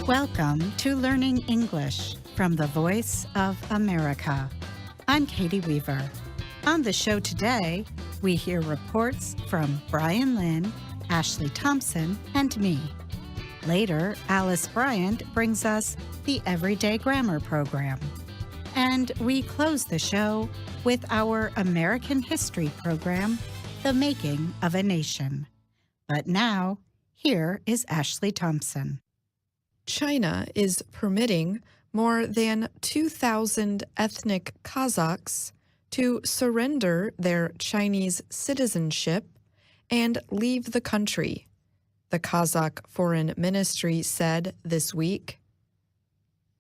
Welcome to Learning English from the Voice of America. I'm Katie Weaver. On the show today, we hear reports from Brian Lynn, Ashley Thompson, and me. Later, Alice Bryant brings us the Everyday Grammar program. And we close the show with our American history program, The Making of a Nation. But now, here is Ashley Thompson. China is permitting more than 2,000 ethnic Kazakhs to surrender their Chinese citizenship and leave the country, the Kazakh Foreign Ministry said this week.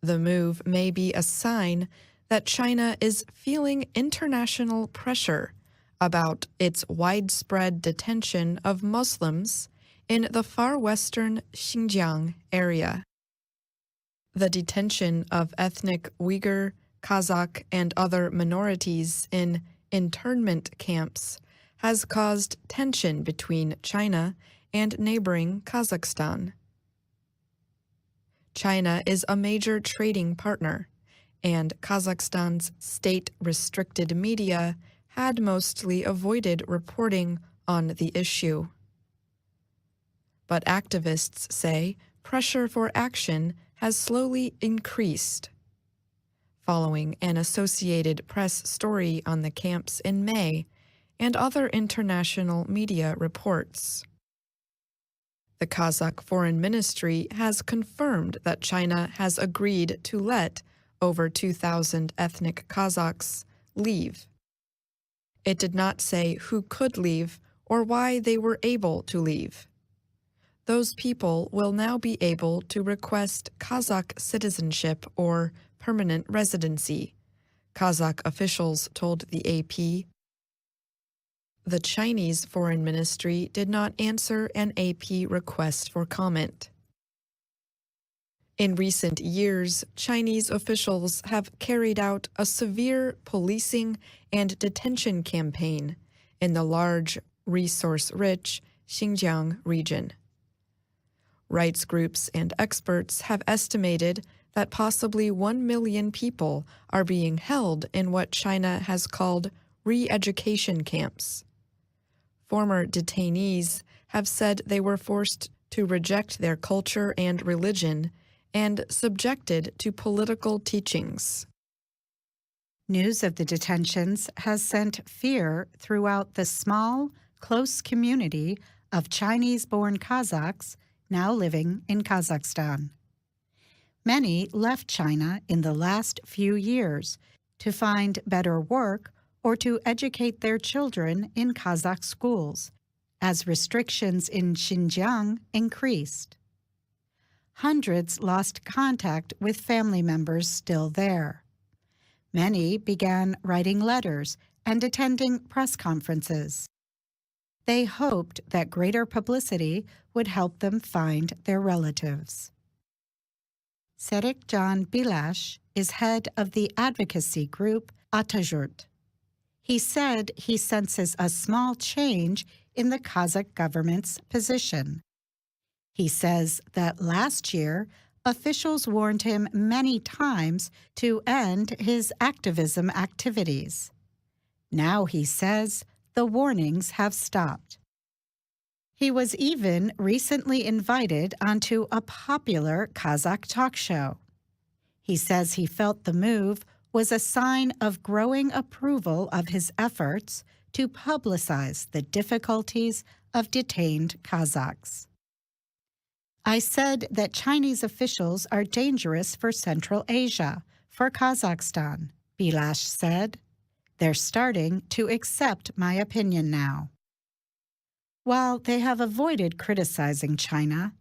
The move may be a sign that China is feeling international pressure about its widespread detention of Muslims in the far western Xinjiang area. The detention of ethnic Uyghur, Kazakh, and other minorities in internment camps has caused tension between China and neighboring Kazakhstan. China is a major trading partner, and Kazakhstan's state-restricted media had mostly avoided reporting on the issue. But activists say pressure for action has slowly increased. Following an Associated Press story on the camps in May and other international media reports. The Kazakh Foreign Ministry has confirmed that China has agreed to let over 2,000 ethnic Kazakhs leave. It did not say who could leave or why they were able to leave. Those people will now be able to request Kazakh citizenship or permanent residency, Kazakh officials told the AP. The Chinese Foreign Ministry did not answer an AP request for comment. In recent years, Chinese officials have carried out a severe policing and detention campaign in the large, resource-rich Xinjiang region. Rights groups and experts have estimated that possibly 1 million people are being held in what China has called re-education camps. Former detainees have said they were forced to reject their culture and religion and subjected to political teachings. News of the detentions has sent fear throughout the small, close community of Chinese-born Kazakhs now living in Kazakhstan. Many left China in the last few years to find better work or to educate their children in Kazakh schools, as restrictions in Xinjiang increased. Hundreds lost contact with family members still there. Many began writing letters and attending press conferences. They hoped that greater publicity would help them find their relatives. Serik Can Bilash is head of the advocacy group Atajurt. He said he senses a small change in the Kazakh government's position. He says that last year, officials warned him many times to end his activism activities. Now, he says, the warnings have stopped. He was even recently invited onto a popular Kazakh talk show. He says he felt the move was a sign of growing approval of his efforts to publicize the difficulties of detained Kazakhs. I said that Chinese officials are dangerous for Central Asia, for Kazakhstan, Bilash said. They're starting to accept my opinion now. While they have avoided criticizing China,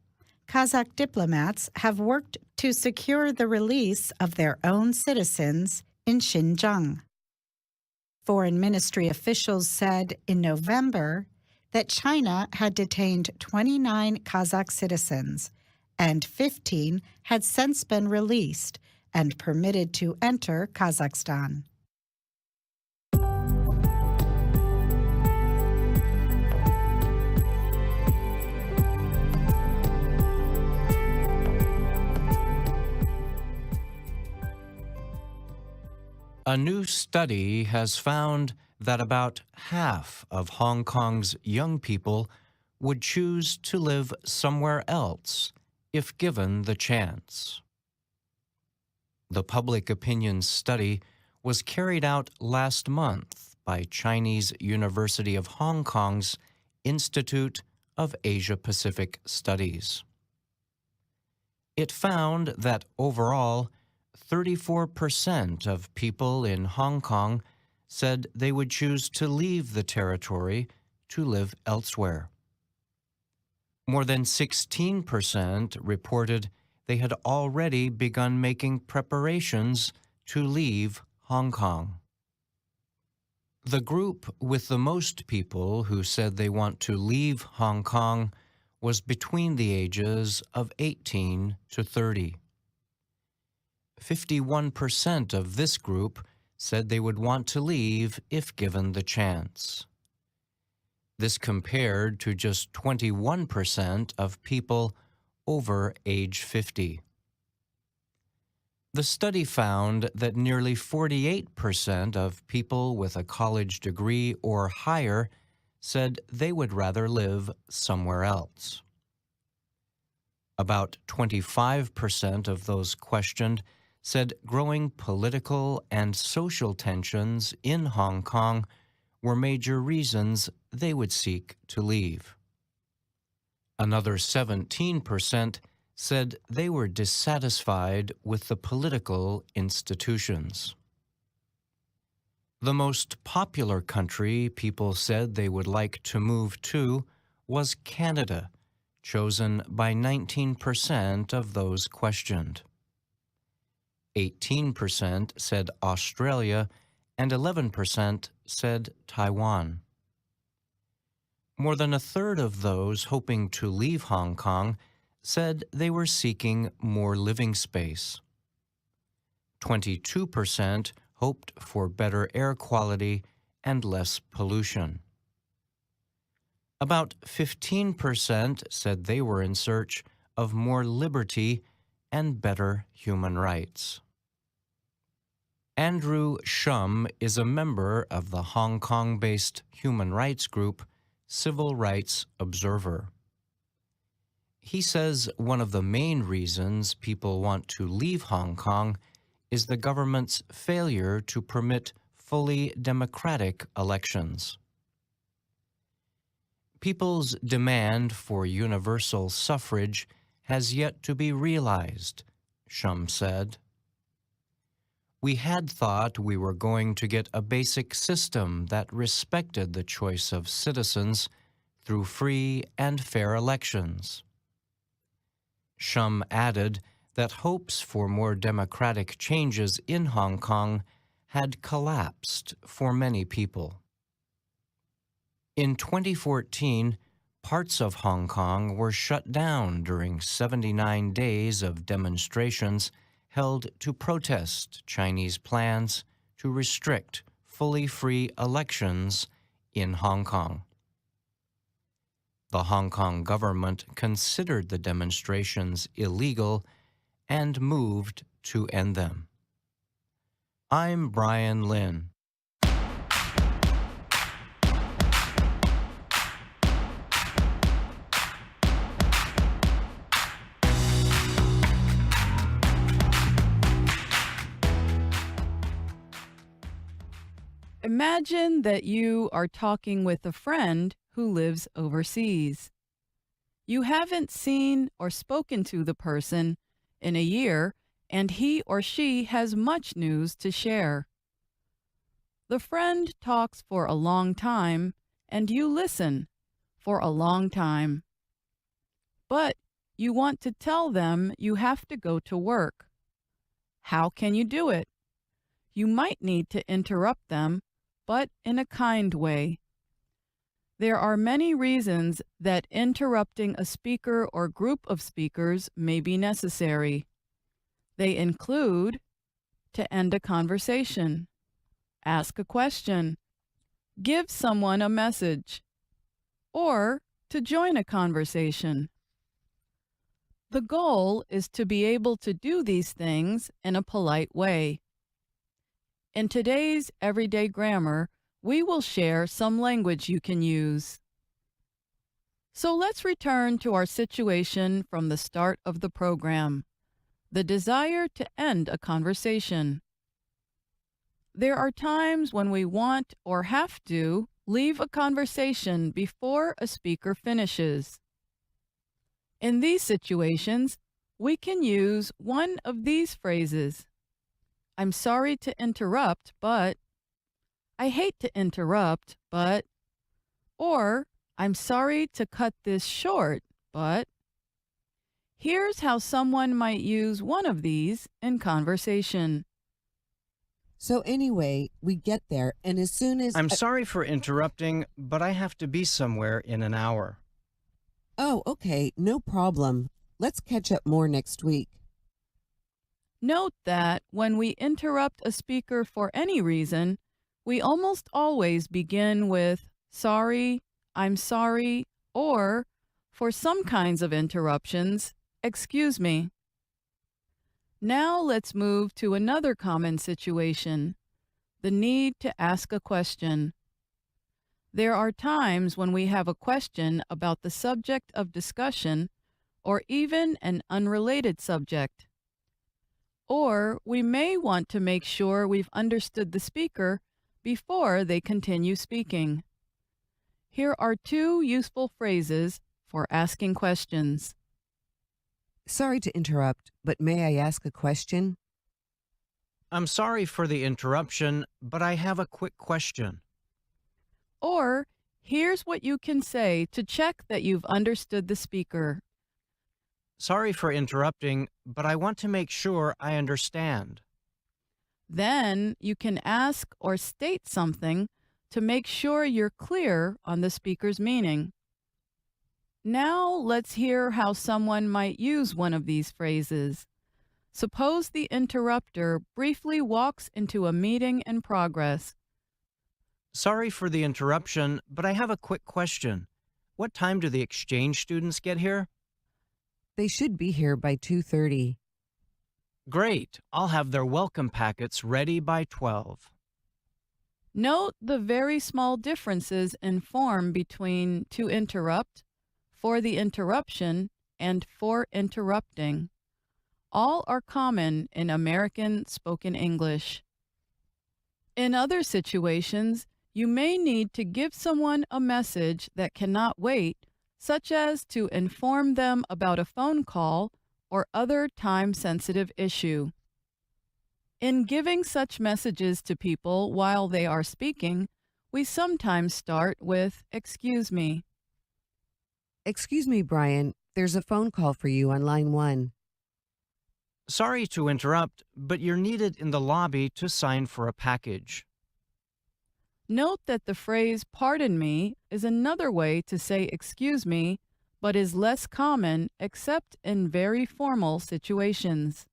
Kazakh diplomats have worked to secure the release of their own citizens in Xinjiang. Foreign Ministry officials said in November that China had detained 29 Kazakh citizens, and 15 had since been released and permitted to enter Kazakhstan. A new study has found that about half of Hong Kong's young people would choose to live somewhere else if given the chance. The public opinion study was carried out last month by Chinese University of Hong Kong's Institute of Asia-Pacific Studies. It found that overall, 34% of people in Hong Kong said they would choose to leave the territory to live elsewhere. More than 16% reported they had already begun making preparations to leave Hong Kong. The group with the most people who said they want to leave Hong Kong was between the ages of 18 to 30. 51% of this group said they would want to leave if given the chance. This compared to just 21% of people over age 50. The study found that nearly 48% of people with a college degree or higher said they would rather live somewhere else. About 25% of those questioned said growing political and social tensions in Hong Kong were major reasons they would seek to leave. Another 17% said they were dissatisfied with the political institutions. The most popular country people said they would like to move to was Canada, chosen by 19% of those questioned. 18% said Australia, and 11% said Taiwan. More than a third of those hoping to leave Hong Kong said they were seeking more living space. 22% hoped for better air quality and less pollution. About 15% said they were in search of more liberty and better human rights. Andrew Shum is a member of the Hong Kong-based human rights group Civil Rights Observer. He says one of the main reasons people want to leave Hong Kong is the government's failure to permit fully democratic elections. People's demand for universal suffrage has yet to be realized, Shum said. We had thought we were going to get a basic system that respected the choice of citizens through free and fair elections. Shum added that hopes for more democratic changes in Hong Kong had collapsed for many people. In 2014, parts of Hong Kong were shut down during 79 days of demonstrations held to protest Chinese plans to restrict fully free elections in Hong Kong. The Hong Kong government considered the demonstrations illegal and moved to end them. I'm Brian Lynn. Imagine that you are talking with a friend who lives overseas. You haven't seen or spoken to the person in a year, and he or she has much news to share. The friend talks for a long time, and you listen for a long time. But you want to tell them you have to go to work. How can you do it? You might need to interrupt them, but in a kind way. There are many reasons that interrupting a speaker or group of speakers may be necessary. They include to end a conversation, ask a question, give someone a message, or to join a conversation. The goal is to be able to do these things in a polite way. In today's everyday grammar, we will share some language you can use. So let's return to our situation from the start of the program, the desire to end a conversation. There are times when we want or have to leave a conversation before a speaker finishes. In these situations, we can use one of these phrases. I'm sorry to interrupt, but, I hate to interrupt, but, or I'm sorry to cut this short, but. Here's how someone might use one of these in conversation. So anyway, we get there, and as soon as I'm sorry for interrupting, but I have to be somewhere in an hour. Oh, okay, no problem. Let's catch up more next week. Note that when we interrupt a speaker for any reason, we almost always begin with sorry, I'm sorry, or, for some kinds of interruptions, excuse me. Now let's move to another common situation, the need to ask a question. There are times when we have a question about the subject of discussion or even an unrelated subject. Or we may want to make sure we've understood the speaker before they continue speaking. Here are two useful phrases for asking questions. Sorry to interrupt, but may I ask a question? I'm sorry for the interruption, but I have a quick question. Or, here's what you can say to check that you've understood the speaker. Sorry for interrupting, but I want to make sure I understand. Then you can ask or state something to make sure you're clear on the speaker's meaning. Now let's hear how someone might use one of these phrases. Suppose the interrupter briefly walks into a meeting in progress. Sorry for the interruption, but I have a quick question. What time do the exchange students get here? They should be here by 2:30. Great. I'll have their welcome packets ready by 12. Note the very small differences in form between to interrupt, for the interruption, and for interrupting. All are common in American spoken English. In other situations, you may need to give someone a message that cannot wait, such as to inform them about a phone call or other time-sensitive issue. In giving such messages to people while they are speaking, we sometimes start with, "Excuse me." Excuse me, Brian. There's a phone call for you on line 1. Sorry to interrupt, but you're needed in the lobby to sign for a package. Note that the phrase "pardon me" is another way to say "excuse me," but is less common except in very formal situations.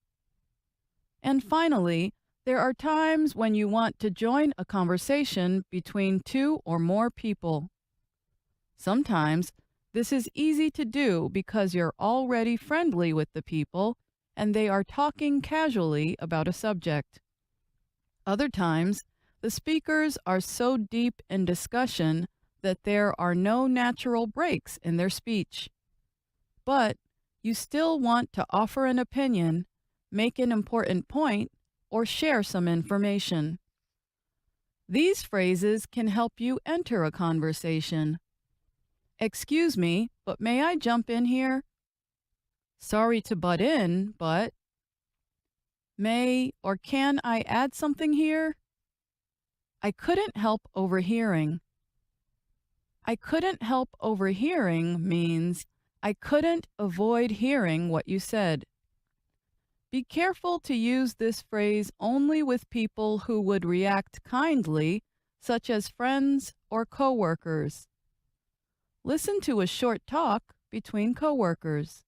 And finally, there are times when you want to join a conversation between two or more people. Sometimes this is easy to do because you're already friendly with the people and they are talking casually about a subject. Other times, the speakers are so deep in discussion that there are no natural breaks in their speech. But you still want to offer an opinion, make an important point, or share some information. These phrases can help you enter a conversation. Excuse me, but may I jump in here? Sorry to butt in, but. May or can I add something here? I couldn't help overhearing. I couldn't help overhearing means I couldn't avoid hearing what you said. Be careful to use this phrase only with people who would react kindly, such as friends or coworkers. Listen to a short talk between coworkers.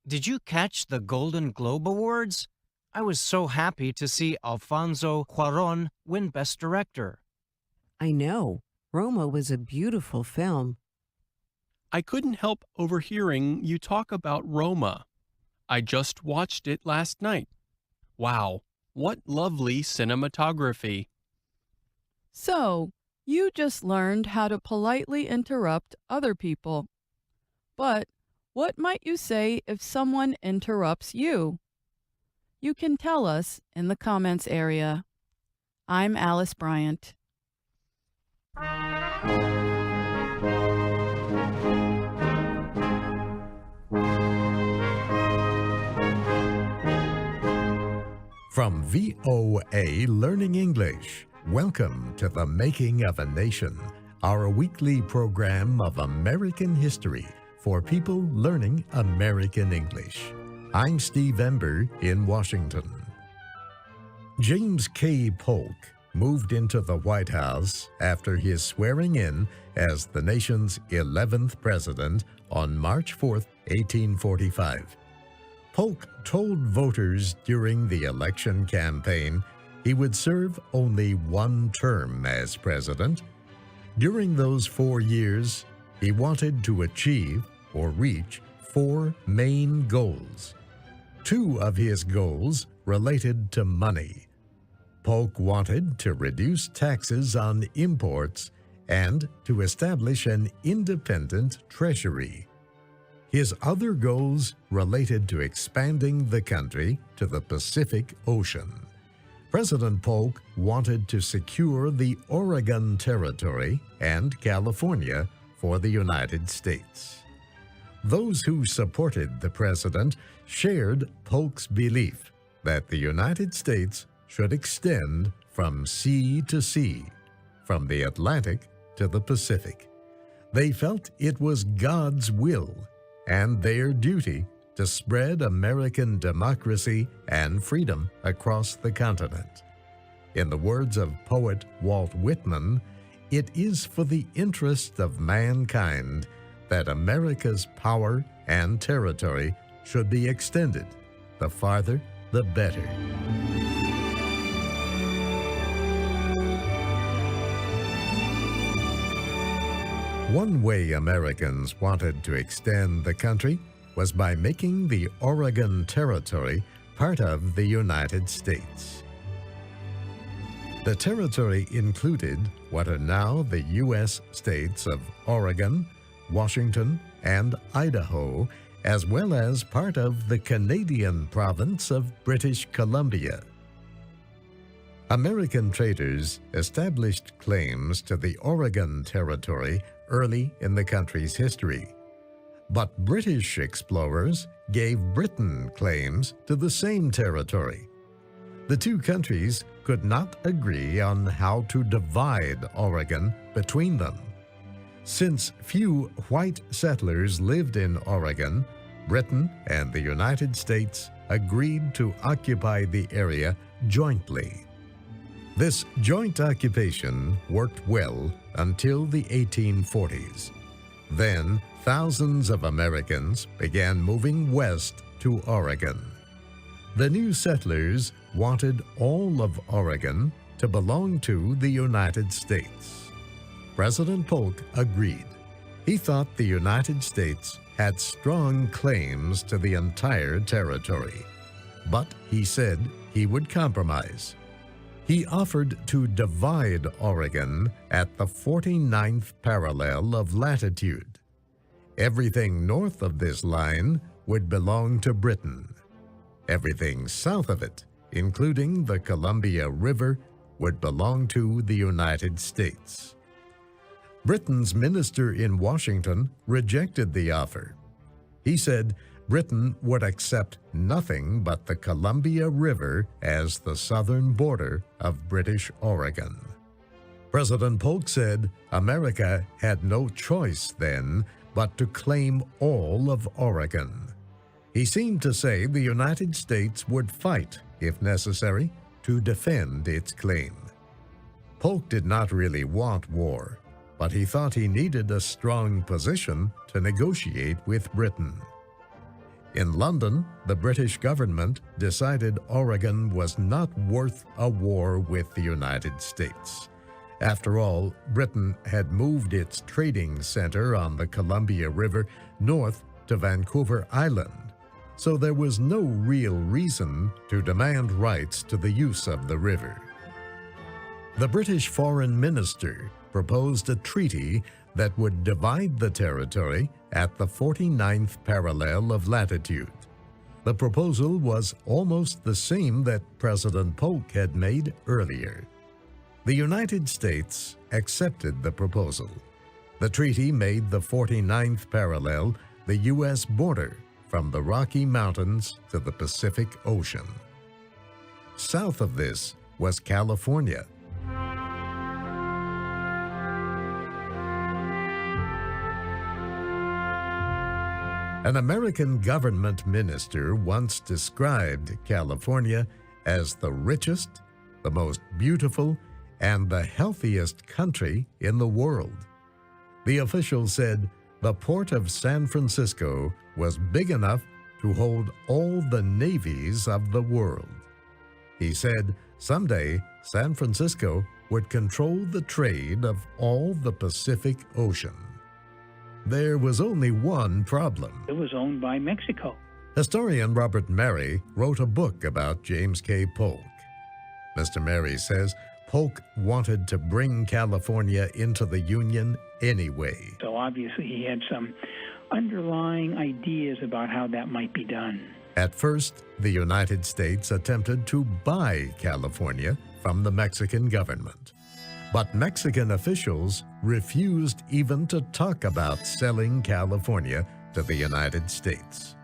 Did you catch the Golden Globe Awards? I was so happy to see Alfonso Cuarón win Best Director. I know. Roma was a beautiful film. I couldn't help overhearing you talk about Roma. I just watched it last night. Wow, What lovely cinematography. So, you just learned how to politely interrupt other people. But what might you say if someone interrupts you? You can tell us in the comments area. I'm Alice Bryant. From VOA Learning English, welcome to The Making of a Nation, our weekly program of American history for people learning American English. I'm Steve Ember in Washington. James K. Polk moved into the White House after his swearing in as the nation's 11th president on March 4, 1845. Polk told voters during the election campaign he would serve only one term as president. During those 4 years, he wanted to achieve or reach 4 main goals. 2 of his goals related to money. Polk wanted to reduce taxes on imports and to establish an independent treasury. His other goals related to expanding the country to the Pacific Ocean. President Polk wanted to secure the Oregon Territory and California for the United States. Those who supported the president shared Polk's belief that the United States should extend from sea to sea, from the Atlantic to the Pacific. They felt it was God's will and their duty to spread American democracy and freedom across the continent. In the words of poet Walt Whitman, it is for the interest of mankind that America's power and territory should be extended. The farther, the better. One way Americans wanted to extend the country was by making the Oregon Territory part of the United States. The territory included what are now the U.S. states of Oregon, Washington, and Idaho, as well as part of the Canadian province of British Columbia. American traders established claims to the Oregon Territory early in the country's history. But British explorers gave Britain claims to the same territory. The two countries could not agree on how to divide Oregon between them. Since few white settlers lived in Oregon, Britain and the United States agreed to occupy the area jointly. This joint occupation worked well until the 1840s. Then, thousands of Americans began moving west to Oregon. The new settlers wanted all of Oregon to belong to the United States. President Polk agreed. He thought the United States had strong claims to the entire territory. But he said he would compromise. He offered to divide Oregon at the 49th parallel of latitude. Everything north of this line would belong to Britain. Everything south of it, including the Columbia River, would belong to the United States. Britain's minister in Washington rejected the offer. He said Britain would accept nothing but the Columbia River as the southern border of British Oregon. President Polk said America had no choice then but to claim all of Oregon. He seemed to say the United States would fight, if necessary, to defend its claim. Polk did not really want war, but he thought he needed a strong position to negotiate with Britain. In London, the British government decided Oregon was not worth a war with the United States. After all, Britain had moved its trading center on the Columbia River north to Vancouver Island. so there was no real reason to demand rights to the use of the river. The British foreign minister proposed a treaty that would divide the territory at the 49th parallel of latitude. The proposal was almost the same that President Polk had made earlier. The United States accepted the proposal. The treaty made the 49th parallel the U.S. border from the Rocky Mountains to the Pacific Ocean. South of this was California. An American government minister once described California as the richest, the most beautiful, and the healthiest country in the world. The official said the port of San Francisco was big enough to hold all the navies of the world. He said someday San Francisco would control the trade of all the Pacific Ocean. There was only one problem. It was owned by Mexico. Historian Robert Mary wrote a book about James K. Polk. Mr. Mary says Polk wanted to bring California into the Union anyway. So obviously he had some underlying ideas about how that might be done. At first, the United States attempted to buy California from the Mexican government. But Mexican officials refused even to talk about selling California to the United States.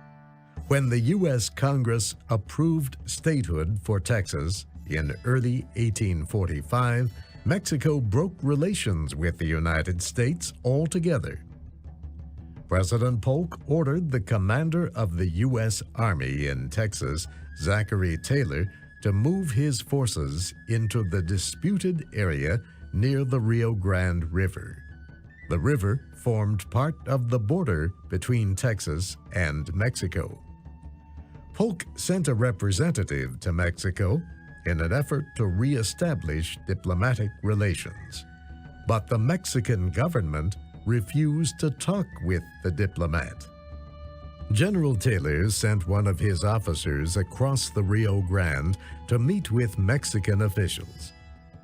When the U.S. Congress approved statehood for Texas in early 1845, Mexico broke relations with the United States altogether. President Polk ordered the commander of the U.S. Army in Texas, Zachary Taylor, to move his forces into the disputed area near the Rio Grande River. The river formed part of the border between Texas and Mexico. Polk sent a representative to Mexico in an effort to re-establish diplomatic relations. But the Mexican government refused to talk with the diplomat. General Taylor sent one of his officers across the Rio Grande to meet with Mexican officials.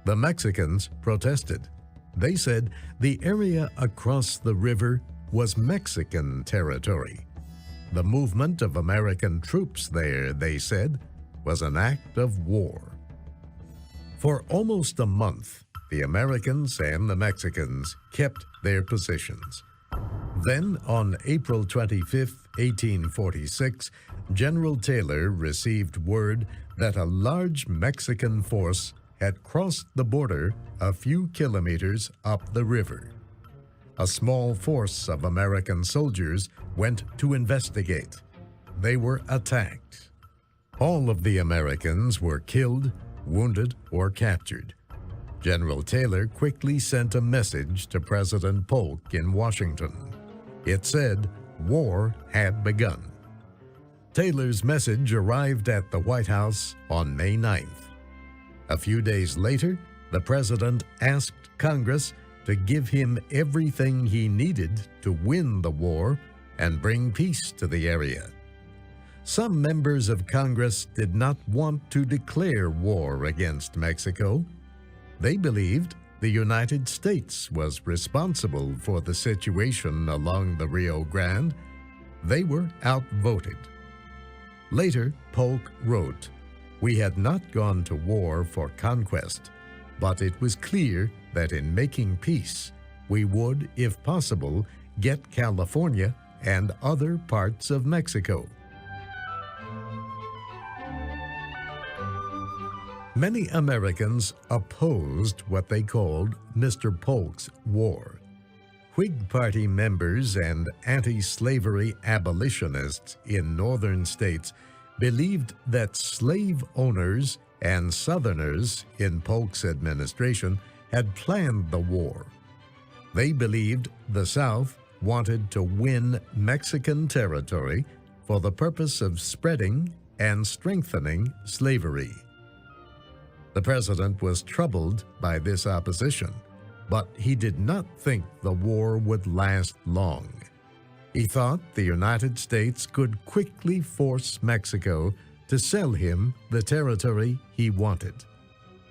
The Mexicans protested. They said the area across the river was Mexican territory. The movement of American troops there, they said, was an act of war. For almost a month, the Americans and the Mexicans kept their positions. Then, on April 25, 1846, General Taylor received word that a large Mexican force had crossed the border a few kilometers up the river. A small force of American soldiers went to investigate. They were attacked. All of the Americans were killed, wounded, or captured. General Taylor quickly sent a message to President Polk in Washington. It said war had begun. Taylor's message arrived at the White House on May 9th. A few days later, the president asked Congress to give him everything he needed to win the war and bring peace to the area. Some members of Congress did not want to declare war against Mexico. They believed the United States was responsible for the situation along the Rio Grande. They were outvoted. Later, Polk wrote, "We had not gone to war for conquest, but it was clear that in making peace, we would, if possible, get California and other parts of Mexico." Many Americans opposed what they called Mr. Polk's war. Whig Party members and anti-slavery abolitionists in northern states believed that slave owners and Southerners in Polk's administration had planned the war. They believed the South wanted to win Mexican territory for the purpose of spreading and strengthening slavery. The president was troubled by this opposition, but he did not think the war would last long. He thought the United States could quickly force Mexico to sell him the territory he wanted.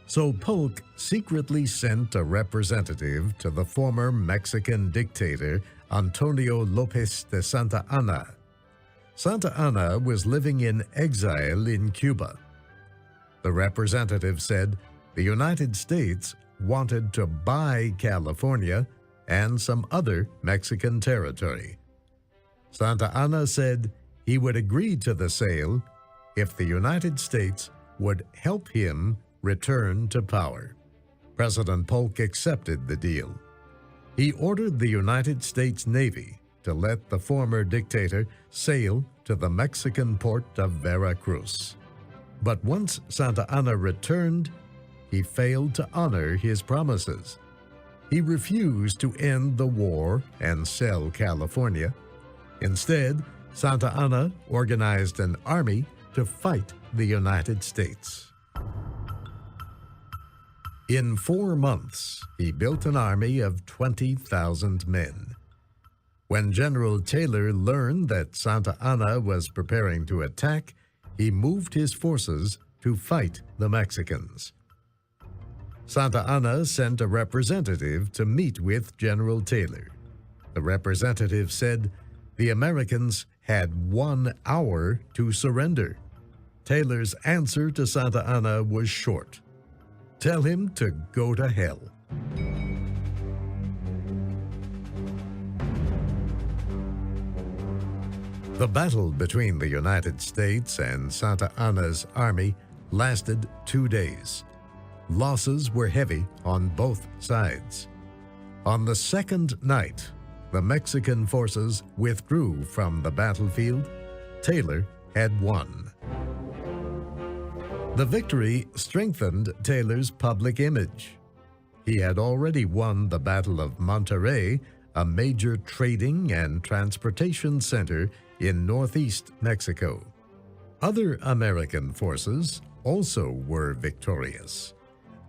So Polk secretly sent a representative to the former Mexican dictator Antonio Lopez de Santa Anna. Santa Anna was living in exile in Cuba. The representative said the United States wanted to buy California and some other Mexican territory. Santa Anna said he would agree to the sale if the United States would help him return to power. President Polk accepted the deal. He ordered the United States Navy to let the former dictator sail to the Mexican port of Veracruz. But once Santa Anna returned, he failed to honor his promises. He refused to end the war and sell California. Instead, Santa Anna organized an army to fight the United States. In 4 months, he built an army of 20,000 men. When General Taylor learned that Santa Anna was preparing to attack, he moved his forces to fight the Mexicans. Santa Anna sent a representative to meet with General Taylor. The representative said the Americans had 1 hour to surrender. Taylor's answer to Santa Anna was short. Tell him to go to hell. The battle between the United States and Santa Anna's army lasted 2 days. Losses were heavy on both sides. On the second night, the Mexican forces withdrew from the battlefield. Taylor had won. The victory strengthened Taylor's public image. He had already won the Battle of Monterrey, a major trading and transportation center in northeast Mexico. Other American forces also were victorious.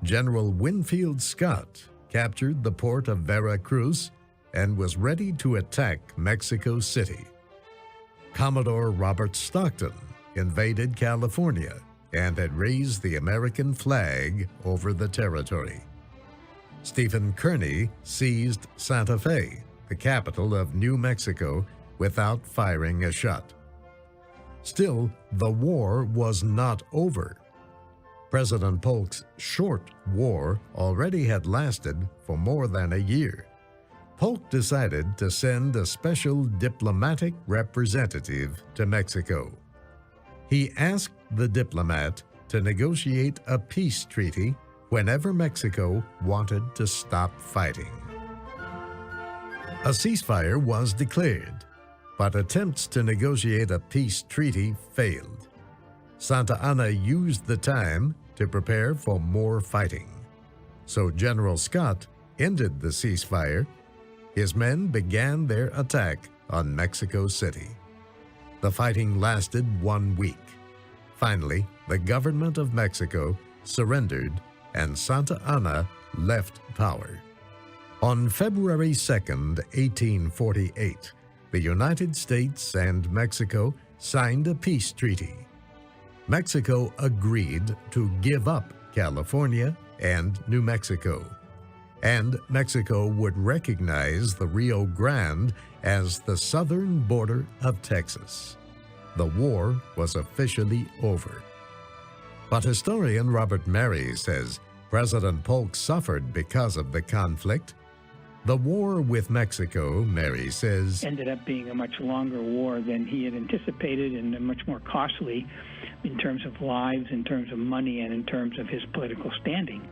General Winfield Scott captured the port of Veracruz and was ready to attack Mexico City. Commodore Robert Stockton invaded California and had raised the American flag over the territory. Stephen Kearny seized Santa Fe, the capital of New Mexico, without firing a shot. Still, the war was not over. President Polk's short war already had lasted for more than a year. Polk decided to send a special diplomatic representative to Mexico. He asked the diplomat to negotiate a peace treaty whenever Mexico wanted to stop fighting. A ceasefire was declared, but attempts to negotiate a peace treaty failed. Santa Anna used the time to prepare for more fighting. So General Scott ended the ceasefire. His men began their attack on Mexico City. The fighting lasted 1 week. Finally, the government of Mexico surrendered and Santa Anna left power. On February 2, 1848, the United States and Mexico signed a peace treaty. Mexico agreed to give up California and New Mexico, and Mexico would recognize the Rio Grande as the southern border of Texas. The war was officially over. But historian Robert Mary says President Polk suffered because of the conflict. The war with Mexico, Mary says, ended up being a much longer war than he had anticipated and much more costly in terms of lives, in terms of money, and in terms of his political standing.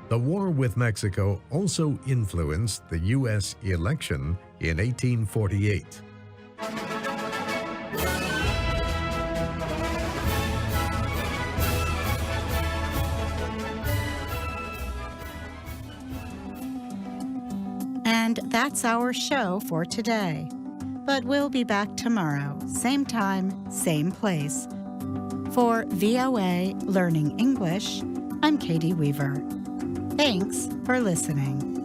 The war with Mexico also influenced the U.S. election in 1848. And that's our show for today. But we'll be back tomorrow, same time, same place. For VOA Learning English, I'm Katie Weaver. Thanks for listening.